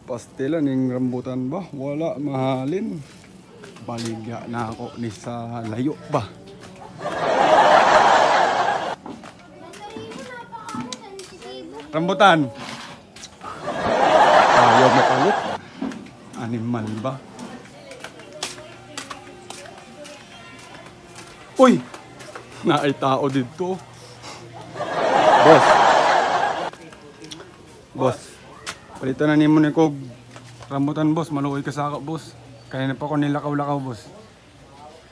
Pastilan yung rambutan ba? Wala, mahalin. Baligya na ako ni sa layo ba? Rambutan! Ayaw mapalit. Animal ba? Uy! Naay tao dito. Boss. Boss. Palitan na nimo ni kog rambutan, boss. Maluoy ka sa ako, boss. Kanina pa ko nilakaw-lakaw, boss.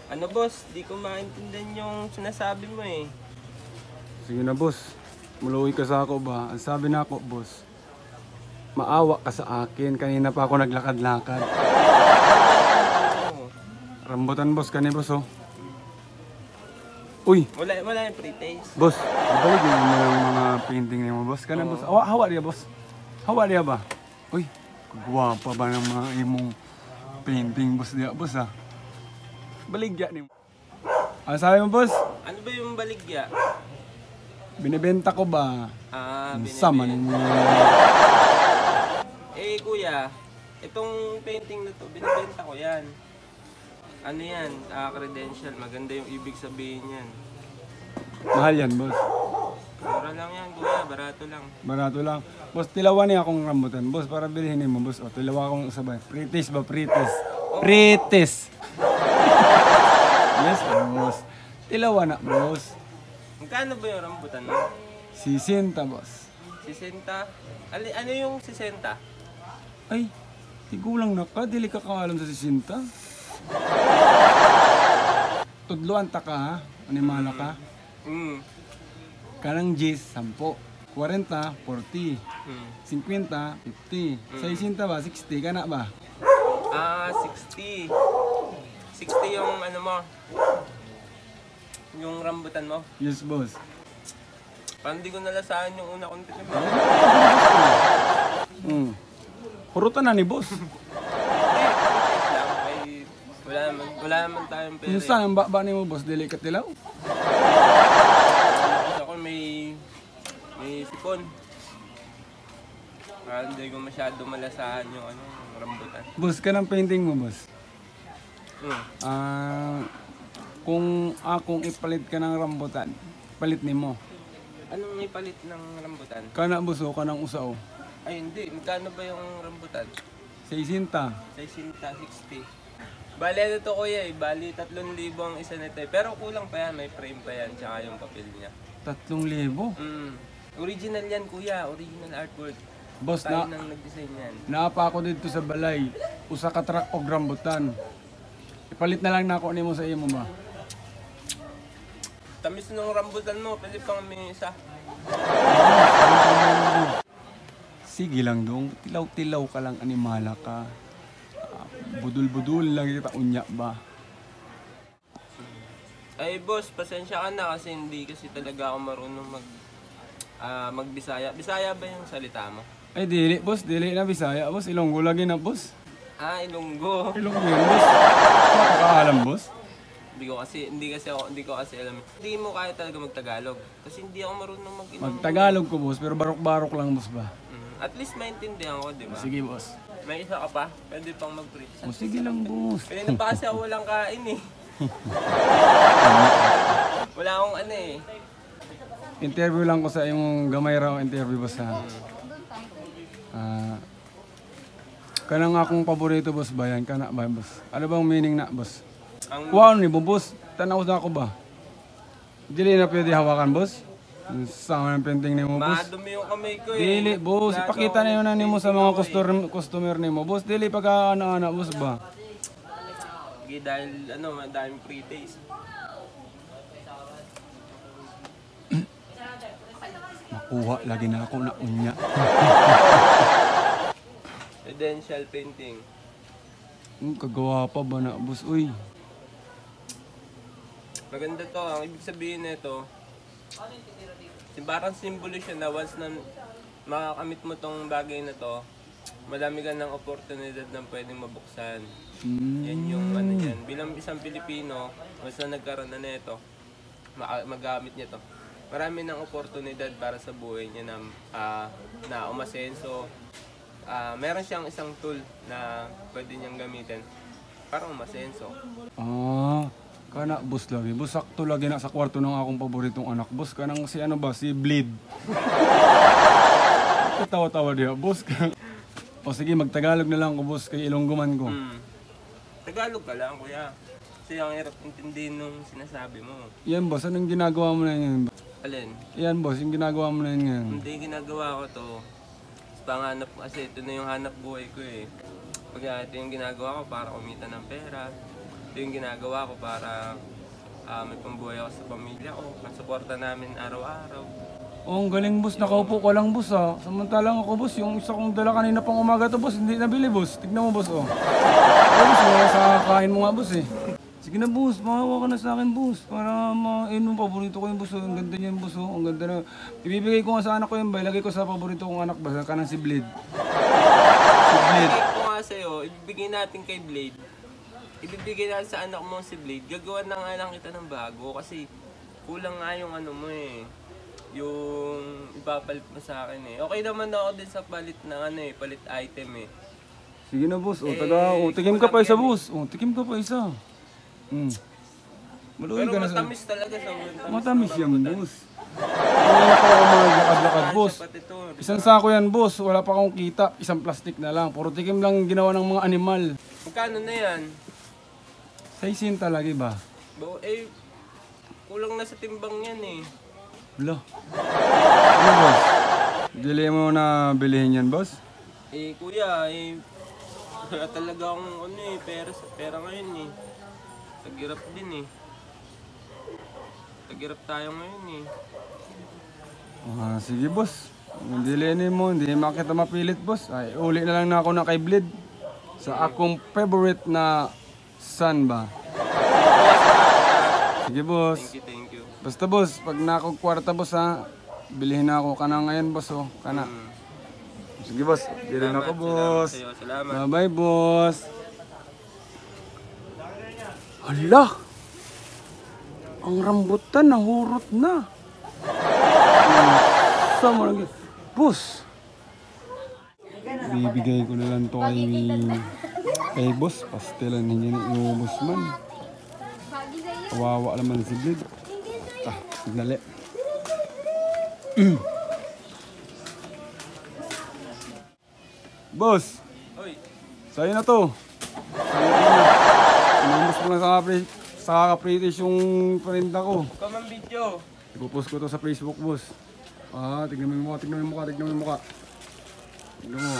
Ano, boss? Di ko maintindihan yung sinasabi mo eh. Sige na, boss. Maluoy ka sa ako ba? Ang sabi na ako, boss, maawa ka sa akin. Kanina pa ako naglakad-lakad. Rambutan, boss. Kanina, boss, oh. Uy! Wala yung pre-taste. Boss, ibalik mo ng mga painting niyo, boss. Kanina, boss. Hawa niya, boss. Hawa niya ba? Uy, guwapa ba ng mga imong painting, boss niya, boss, ha? Baligya niyo. Ano sabi mo, boss? Ano ba yung baligya? Binibenta ko ba? Sama Binibenta. mo. Eh, kuya, itong painting na to, binibenta ko yan. Ano yan? Credential. Maganda yung ibig sabihin yan. Mahal yan, boss. Mura lang yan, kuya. Barato lang. Barato lang. Boss, tilawan niya akong rambutan, boss, para bilhin mo, boss. O, tilawa akong sabay. Pritis ba? Pritis. Pritis! Yes, boss. Tilawa na, boss. Magkano ba yung rambutan mo? 60, boss. 60? Ano yung 60? Ay, tigulang na ka. Dili ka kaalam sa 60. Tudloan ta ka, ha? Animala ka. Kanang G's, 10. 40, 40. 50, 50. Sa 60 ba? 60 ka na ba? 60. 60 yung ano mo? Yung rambutan mo? Yes, boss. Parang di ko nalasahan yung una kong tikim. Hurutan na ni boss. Wala naman tayong pera. Kung saan ang baba ni mo, boss? Dili ka tilaw? Ako may sipon. Hindi ko masyado malasahan yung yung rambutan. Boss, ka ng painting mo, boss? Kung akong ipalit ka ng rambutan, palit ni mo. Anong may palit ng rambutan? Kana, boss, o kanang usaw? Ay hindi, magkano ba yung rambutan? 60. 60. Bali ano to, kuya eh, bali 3,000 ang isa nito eh. Pero kulang pa yan, may frame pa yan, tsaka yung papel niya. 3,000? Original yan, kuya, original artwork. Boss, Tayo nang nag-design yan. naapa ako dito sa balay. Usa ka truck og rambutan. Ipalit na lang na ako nimo sa imo ba? Tamis nung rambutan mo, pwede pang may isa. Sige lang dong, tilaw-tilaw ka lang, animala ka. Budul-budul lang kita, unya ba? Ay boss, pasensya ka na kasi hindi kasi talaga ako marunong magbisaya. Bisaya ba yung salita mo? Ay dili, boss, dili na Bisaya, boss. Ilonggo lagi na, boss. Ilonggo. Ilonggo yun, boss. Makakaalam, boss. Hindi ko kasi alam. Hindi mo kaya talaga mag-Tagalog kasi hindi ako marunong mag-Ilonggo. Mag-Tagalog ko, boss, pero barok-barok lang, boss ba? At least maintindihan ko, di ba? Sige, boss. May isa ka pa? Pwede pang mag-preach. O, sige lang, boss. Pwede na pa kasi ako walang kain eh. Wala akong ano eh. Interview lang ko sa yung gamay raw interview, boss, ha? Kanang akong paborito, boss ba yan? Kana ba, boss? Ano bang meaning na, boss? Wow, ni boss. Tanaw na ako ba? Dili na pwede hawakan, boss? Sama ng painting ni mo, boss. Madumi yung kamay ko eh. Dili, boss. Ipakita na yun na ni mo sa mga customer ni mo, boss. Dili pagka ano-ano, boss ba? Okay, dahil madaming pre-taste. Makuha lagi na ako na unya. Credential painting. Kagawa pa ba na, boss? Uy. Maganda to. Ang ibig sabihin nito, parang simbolo siya na once na makakamit mo tong bagay na to, madami ka ng oportunidad na pwedeng mabuksan. Yan yung ano yan. Bilang isang Pilipino, once na nagkaroon na nito, magamit niya to. Marami ng oportunidad para sa buhay niya na umasenso, meron siyang isang tool na pwede niyang gamitin para umasenso. Kana boss lagi. Boss sakto lagi na sa kwarto ng akong paboritong anak. Boss kanang si ano ba? Si Bleed. Katawa-tawa dia, boss. O sige, magtagalog na lang ko boss kay Ilonggoman ko. Tagalog ka lang, kuya. Kasi ang hirap intindihin nung sinasabi mo. Yan boss, anong ginagawa mo na yan? Alin? Yan boss, yung ginagawa mo na yan ngayon. Hindi, ginagawa ko to. Panganap kasi ito na yung hanap buhay ko eh. Pag ito yung ginagawa ko para kumita ng pera. Ito yung ginagawa ko para may pambuhay ako sa pamilya ko. Pasuporta namin araw-araw. Oh, ang galing boss, nakaupo ka lang boss ah. Samantalang ako boss, yung isa kong dala kanina pang umaga to boss, hindi nabili boss. Tignan mo boss oh. Oh boss, wala sa kain mo nga boss eh. Sige na boss, mahawa ka na sa akin boss. Para yung paborito ko yung boss oh. Ang ganda niya yung boss oh. Ang ganda na. Ibibigay ko nga sa anak ko yung ba, ilagay ko sa paborito kong anak ba, kanang si Blade. Si Blade. Ibigay ko nga sa'yo, ibigay natin kay Blade. Ibibigay natin sa anak mo si Blade. Gagawa na nga lang kita ng bago kasi kulang nga yung ano mo eh. Yung ipapalit mo sa akin eh. Okay naman ako din sa palit ng ano eh, palit item eh. Sige na boss, oh, tikim ka pa isa boss. Oh, tikim ka pa isa. Maluwi Pero ka na sa... matamis talaga sa Matamis yan boss. Wala pa ako maglakad-lakad boss. Isang sako yan boss, wala pa akong kita. Isang plastic na lang. Puro tikim lang ginawa ng mga animal. Magkano na yan? 6 talaga ba? Kulang na sa timbang yan eh. Wala. Ano boss? Dili mo na bilihin yan boss? Kuya, wala talaga akong ano eh, pera ngayon eh. Taghirap din eh. Taghirap tayo ngayon eh. Sige boss. Dilihin mo, hindi makita mapilit boss. Ay, uli na lang na ako na kay Blade. Sa akong favorite na son ba? Sige boss. Thank you. Basta boss, pag nakakwarta boss ha, bilhin na ako ka na ngayon boss oh, kana. Sige boss, bilhin ako boss. Salamat. Bye bye boss. Hala! Ang rambutan nahurot na. Sama lagi. Boss! Bibigay ko na lang to kay boss. Pastelan hindi na iubos man. Kawawa naman si Blade. Signali. Boss! Oy! Sa'yo na to. Inubos ko lang sa kaka-British yung parinda ko. Come video! Ipopost ko to sa Facebook boss. Tignan mo yung mukha. Tignan mo.